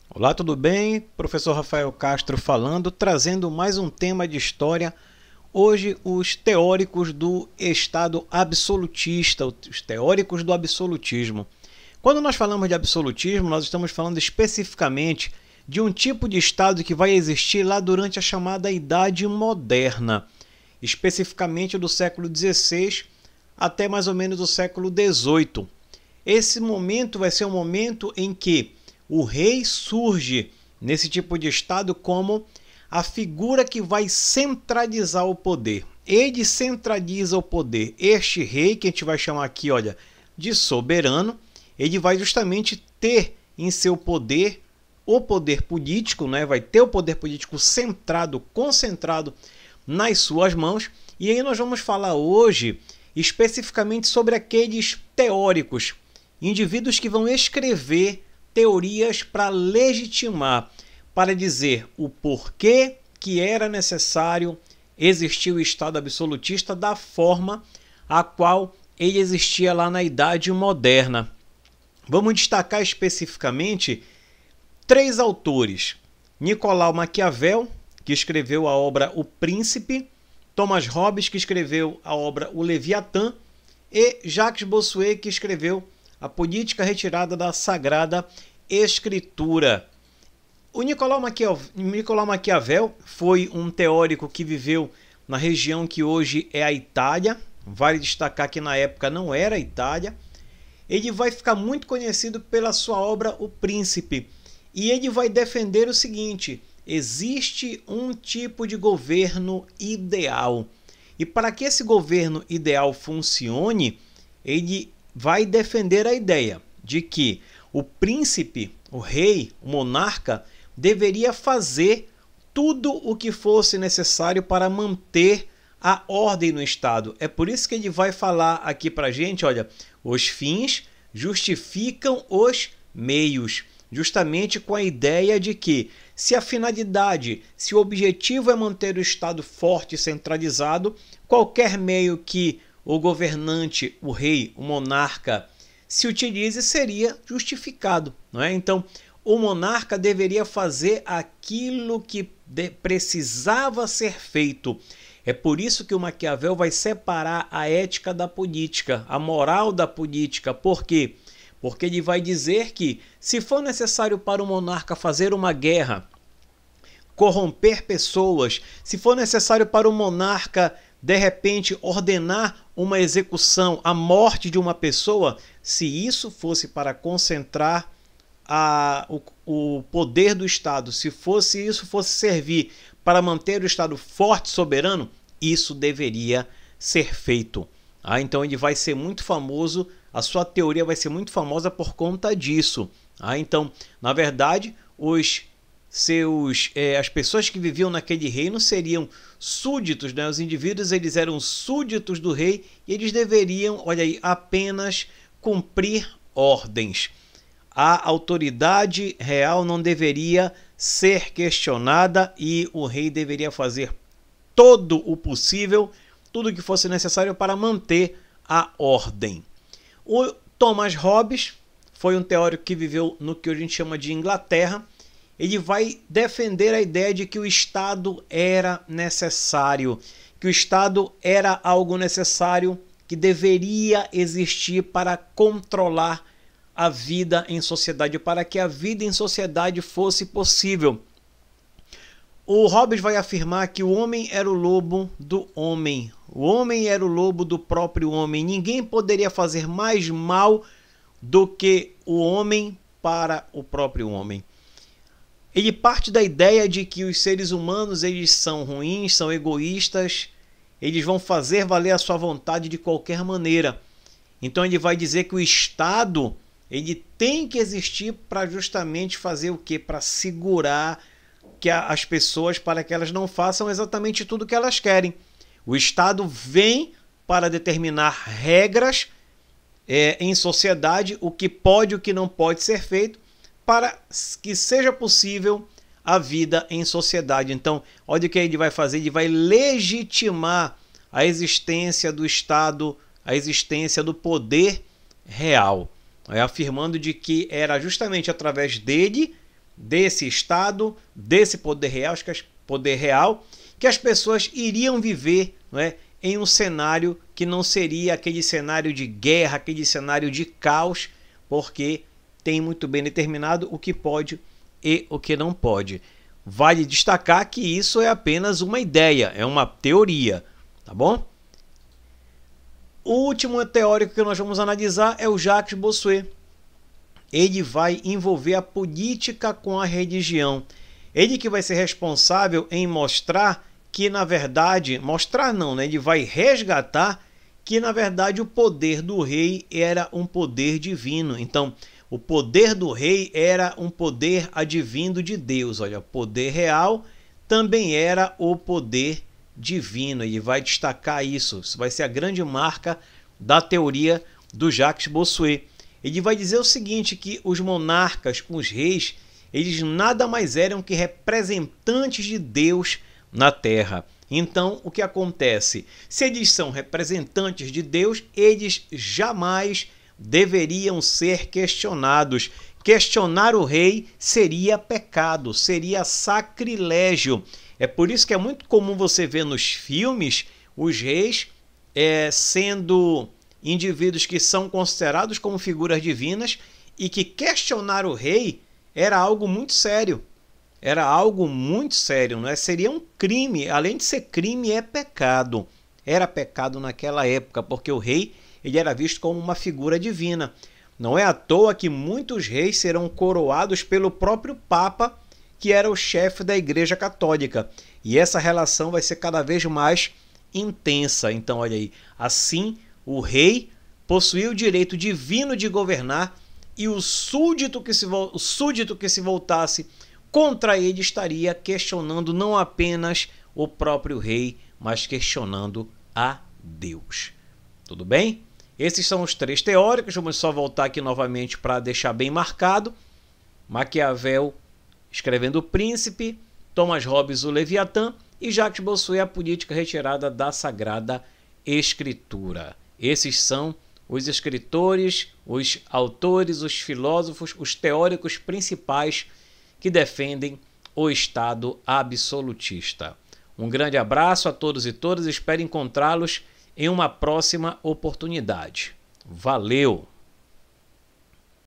Olá, tudo bem? Professor Rafael Castro falando, trazendo mais um tema de história. Hoje, os teóricos do Estado absolutista, os teóricos do absolutismo. Quando nós falamos de absolutismo, nós estamos falando especificamente de um tipo de Estado que vai existir lá durante a chamada Idade Moderna, especificamente do século XVI até mais ou menos o século XVIII. Esse momento vai ser um momento em que o rei surge nesse tipo de estado como a figura que vai centralizar o poder. Ele centraliza o poder. Este rei, que a gente vai chamar aqui, olha, de soberano, ele vai justamente ter em seu poder o poder político, né? Vai ter o poder político centrado, concentrado nas suas mãos. E aí nós vamos falar hoje especificamente sobre aqueles teóricos, indivíduos que vão escrever teorias para legitimar, para dizer o porquê que era necessário existir o Estado absolutista da forma a qual ele existia lá na Idade Moderna. Vamos destacar especificamente três autores: Nicolau Maquiavel, que escreveu a obra O Príncipe, Thomas Hobbes, que escreveu a obra O Leviatã, e Jacques Bossuet, que escreveu A Política Retirada da Sagrada Escritura. O Nicolau Maquiavel foi um teórico que viveu na região que hoje é a Itália. Vale destacar que na época não era a Itália. Ele vai ficar muito conhecido pela sua obra O Príncipe. E ele vai defender o seguinte: existe um tipo de governo ideal. E para que esse governo ideal funcione, ele vai defender a ideia de que o príncipe, o rei, o monarca, deveria fazer tudo o que fosse necessário para manter a ordem no Estado. É por isso que ele vai falar aqui para a gente, olha, os fins justificam os meios, justamente com a ideia de que se a finalidade, se o objetivo é manter o Estado forte e centralizado, qualquer meio que o governante, o rei, o monarca, se utilize seria justificado, não é? Então, o monarca deveria fazer aquilo que precisava ser feito. É por isso que o Maquiavel vai separar a ética da política, a moral da política. Por quê? Porque ele vai dizer que, se for necessário para o monarca fazer uma guerra, corromper pessoas, se for necessário para o monarca de repente ordenar uma execução, a morte de uma pessoa, se isso fosse para concentrar o poder do Estado, se isso fosse servir para manter o Estado forte e soberano, isso deveria ser feito. Então ele vai ser muito famoso, a sua teoria vai ser muito famosa por conta disso. Então, na verdade, as pessoas que viviam naquele reino seriam súditos, né? Os indivíduos, eles eram súditos do rei e eles deveriam, olha aí, apenas cumprir ordens. A autoridade real não deveria ser questionada e o rei deveria fazer todo o possível, tudo o que fosse necessário para manter a ordem. O Thomas Hobbes foi um teórico que viveu no que a gente chama de Inglaterra. Ele vai defender a ideia de que o Estado era necessário, que o Estado era algo necessário que deveria existir para controlar a vida em sociedade, para que a vida em sociedade fosse possível. O Hobbes vai afirmar que o homem era o lobo do homem, o homem era o lobo do próprio homem. Ninguém poderia fazer mais mal do que o homem para o próprio homem. Ele parte da ideia de que os seres humanos, eles são ruins, são egoístas, eles vão fazer valer a sua vontade de qualquer maneira. Então ele vai dizer que o Estado, ele tem que existir para justamente fazer o quê? Para segurar que as pessoas, para que elas não façam exatamente tudo o que elas querem. O Estado vem para determinar regras em sociedade, o que pode e o que não pode ser feito, para que seja possível a vida em sociedade. Então, olha o que ele vai fazer, ele vai legitimar a existência do Estado, a existência do poder real, afirmando de que era justamente através dele desse Estado, desse poder real, que as pessoas iriam viver, não é, em um cenário que não seria aquele cenário de guerra, aquele cenário de caos, porque tem muito bem determinado o que pode e o que não pode. Vale destacar que isso é apenas uma ideia, é uma teoria, tá bom? O último teórico que nós vamos analisar é o Jacques Bossuet. Ele vai envolver a política com a religião. Ele que vai ser responsável em mostrar que, na verdade, mostrar não, né? Ele vai resgatar que, na verdade, o poder do rei era um poder divino. Então, o poder do rei era um poder advindo de Deus. Olha, poder real também era o poder divino. Ele vai destacar isso. Isso vai ser a grande marca da teoria do Jacques Bossuet. Ele vai dizer o seguinte, que os monarcas, os reis, eles nada mais eram que representantes de Deus na Terra. Então, o que acontece? Se eles são representantes de Deus, eles jamais deveriam ser questionados. Questionar o rei seria pecado, seria sacrilégio. É por isso que é muito comum você ver nos filmes os reis sendo indivíduos que são considerados como figuras divinas e que questionar o rei era algo muito sério. Era algo muito sério, não é? Seria um crime. Além de ser crime, é pecado. Era pecado naquela época, porque o rei ele era visto como uma figura divina. Não é à toa que muitos reis serão coroados pelo próprio Papa, que era o chefe da Igreja Católica. E essa relação vai ser cada vez mais intensa. Então, olha aí, assim o rei possuía o direito divino de governar e o súdito que se voltasse contra ele estaria questionando não apenas o próprio rei, mas questionando a Deus. Tudo bem? Esses são os três teóricos. Vamos só voltar aqui novamente para deixar bem marcado. Maquiavel escrevendo O Príncipe, Thomas Hobbes o Leviatã e Jacques Bossuet a política retirada da Sagrada Escritura. Esses são os escritores, os autores, os filósofos, os teóricos principais que defendem o Estado absolutista. Um grande abraço a todos e todas. Espero encontrá-los em uma próxima oportunidade. Valeu!